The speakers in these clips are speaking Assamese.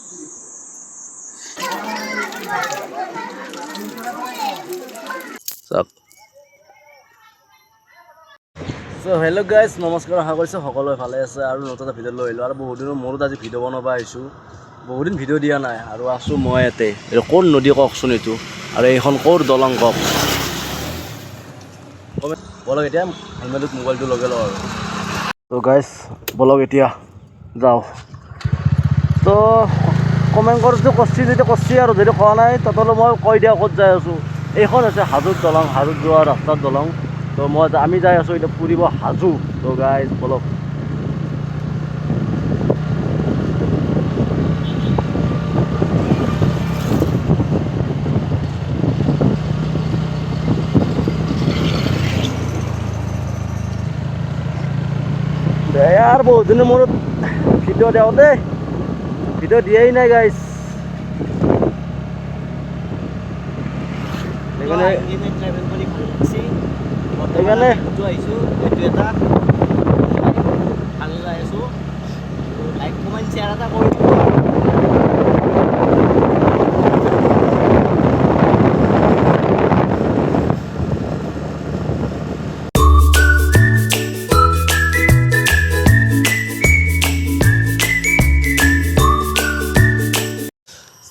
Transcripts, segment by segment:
So hello guys, নমস্কাৰ আশা কৰিছোঁ সকলোৱে ভালে আছে আৰু নতুন এটা ভিডিঅ' লৈ আহিলোঁ আৰু বহুত দিনৰ মূৰত আজি ভিডিঅ' বনাব আহিছোঁ। বহুত দিন ভিডিঅ' দিয়া নাই আৰু আছোঁ মই ইয়াতে। ক'ৰ নদী কওকচোন এইটো আৰু এইখন ক'ৰ দলং কওক। বলক এতিয়া হেলমেটত মোবাইলটো লগাই লওঁ আৰু। তো গাইজ বলক এতিয়া যাওঁ। তো কমেণ্ট কৰোঁতে কষ্ট যেতিয়া কষ্ট আৰু যদি কোৱা নাই ততলৈ মই কৈ দিয়া ক'ত যাই আছোঁ। এইখন হৈছে হাজোত দলং, হাজোত যোৱা ৰাস্তাৰ দলং। তো আমি যাই আছোঁ এতিয়া ফুৰিব হাজো। তো গাইজ বলক। यार बहुत दिन मूर्त भिडिओ दिया दे भिडिओ दिए ही नहीं गाइस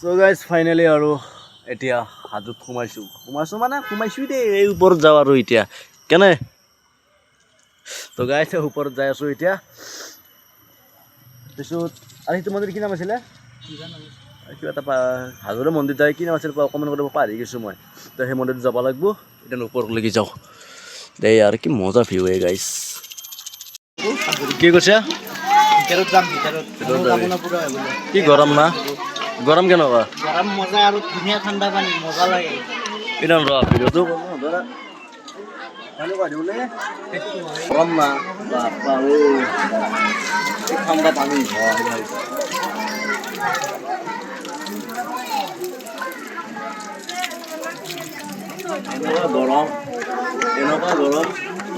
So guys finally আৰু এতিয়া হাজোত সোমাইছোঁ মানে সোমাইছোঁ দেই এই ওপৰত যাওঁ আৰু এতিয়া কেনে তো গাইছ ওপৰত যাই আছোঁ এতিয়া পিছত আৰু সেইটো মন্দিৰ কি নাম আছিলে কিবা এটা হাজোৰে মন্দিৰ যায় কি নাম আছিল অকণমান কৰিব পাহৰি গৈছোঁ মই তো সেই মন্দিৰত যাব লাগিব এতিয়া ওপৰলৈকে যাওঁ দেই আৰু কি মজা ভিউ এই গাইছ কি কৈছে কি গৰম না গৰম কেনেকুৱা গৰম মজা আৰু ধুনীয়া ঠাণ্ডা পানী মজা লাগে এটা ৰ ভিডিঅ'টো গৰম না বাপা ঐ ঠাণ্ডা পানী এনেকুৱা গৰম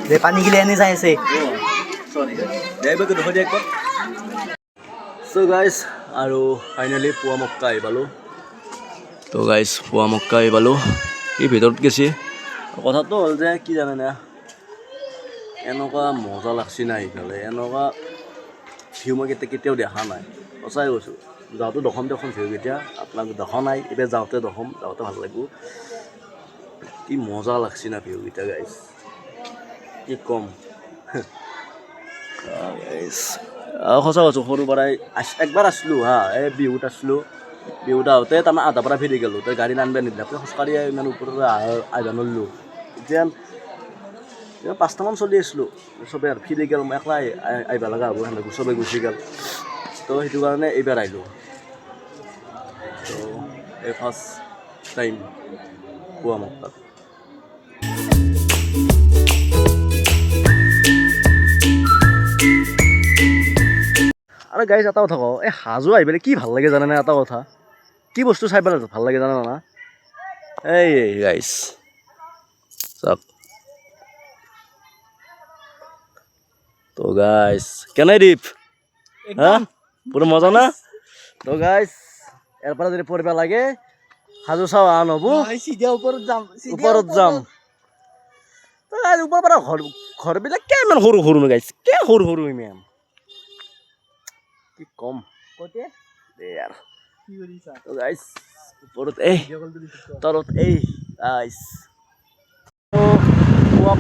যে পানীগিলা এনে যাই আছে So guys আৰু ফাইনেলি পুৱা মক্কা আহি পালোঁ তো গাইজ পুৱা মক্কা আহি পালোঁ এই ভিতৰত গেছি কথাটো হ'ল যে কি জানে এনেকুৱা মজা লাগছি না এইফালে এনেকুৱা ভিউ মই কেতিয়াও দেখা নাই সঁচাই কৈছোঁ যাওঁতে দখম ভিউ কেতিয়া আপোনাক দেখা নাই এতিয়া যাওঁতে ভাল লাগিব কি মজা লাগছি না ভিউ কেইটা গাইজ কি কম সঁচা কৈছোঁ সৰু পৰাই একবাৰ আছিলোঁ হা এই বিহুত আছিলোঁ বিহুত আহোঁতে তাৰমানে আধাৰ পৰা ফিৰি গ'লোঁ তই গাড়ী নানিব নিদিলে খোজকাঢ়ি ইমান ওপৰৰ আহিব নোৱাৰিলোঁ এতিয়া 5টামান চলি আছিলোঁ চবেই আৰু ফিৰি গ'ল মই একলা আহিব লগা হ'ব সেনেকৈ চবেই গুচি গ'ল তো সেইটো কাৰণে এইবাৰ আহিলোঁ তো এই ফাৰ্ষ্ট টাইম পুৱা মক্কাত আৰু গাইজ এটা কথা কওঁ এই হাজো আহি পেলাই কি ভাল লাগে জানানে এটা কথা কি বস্তু চাই পেলাই ভাল লাগে জানা না এই গাইজ চাওক তো গাইজ কেনে দীপ হা পুরো মজা না তো গাইজ এর পৰা যদি পঢ়িব লাগে হাজো চাওঁ আন হ'ব ওপৰত যাম তো গাইজ ওপৰৰ পৰা ঘৰবিলাক কিমান সৰু সৰু গাইজ কিয় সৰু সৰু ইমান কি কম দে আৰু তো গাইজ ওপৰত এই তলত এই গাইজ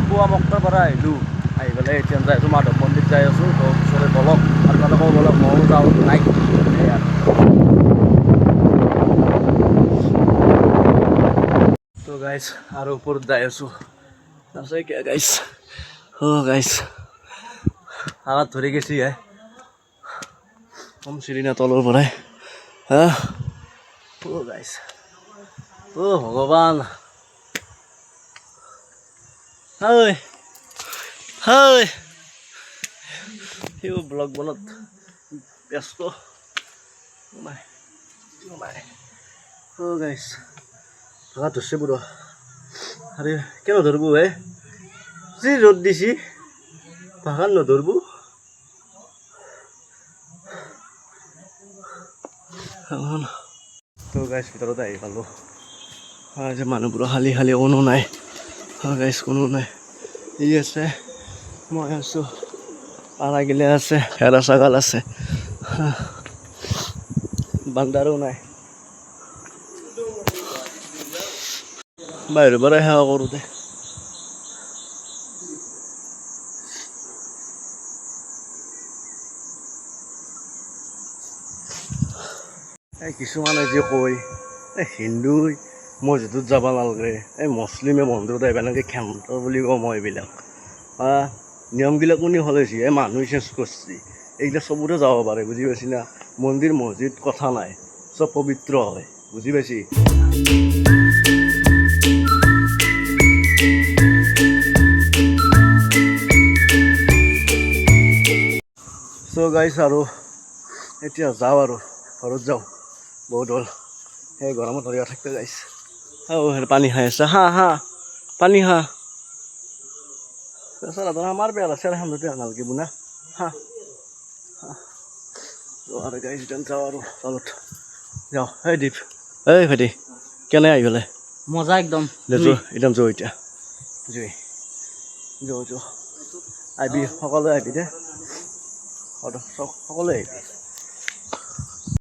পুৱা মক্কাৰ পৰা আহিলোঁ আহি পেলাই এতিয়া যাই আছোঁ মাধৱ মন্দিৰ যাই আছোঁ তো ওচৰতে বলক আৰু তাতে বলক ময়ো যাওঁ নাই এই আৰু তো গাইজ আৰু ওপৰত যাই আছোঁ আছে কিয় গাইজ গাইজ হাত ধৰি গেছি কম চিৰি না তলৰ পৰাই হা গাইজ ভগৱান সিও ব্লগ বনত ব্যস্ত গাইজ ভাগা ধৰছে পুৰো আৰে কেন ধৰবো যে ৰোদ দিছি ভাগাৰ নধৰবো তো গাইছ ভিতৰতে আহি পালোঁ যে মানুহবোৰৰ খালী খালী কোনো নাই গাইছ কোনো নাই ই আছে মই আছোঁ পাৰাগিলা আছে হেৰা ছাগাল আছে বান্দাৰো নাই বাহিৰৰ পৰাই সেৱা কৰোঁতে কিছুমানে যে কয় হিন্দুই মছজিদত যাব নালাগে মুছলিমে মন্দিৰত আহিব নালাগে ক্ষমতা বুলি কওঁ মই এইবিলাক নিয়মবিলাক কোনে হ'লেছি মানুহে চেঞ্জ কৰিছে এইবিলাক চবতে যাব পাৰে বুজি পাইছি না মন্দিৰ মছজিদ কথা নাই চব পবিত্ৰ হয় বুজি পাইছি চ' গাইছ আৰু এতিয়া যাওঁ আৰু ঘৰত যাওঁ বহুত হ'ল সেই গৰমত ধৰি থাকিব গাইছে পানী খাই আছে হা হা পানী হা আমাৰ বেয়া লাগছে আৰু নালাগিব না হা আৰু গাইছ যাওঁ আৰু তলত যাওঁ এই দীপ এই ভাইটি কেনে আহি পেলাই মজা একদম একদম যোৱা এতিয়া যোৱা আহিবি সকলোৱে আহিবি দে সকলোৱে আহিবি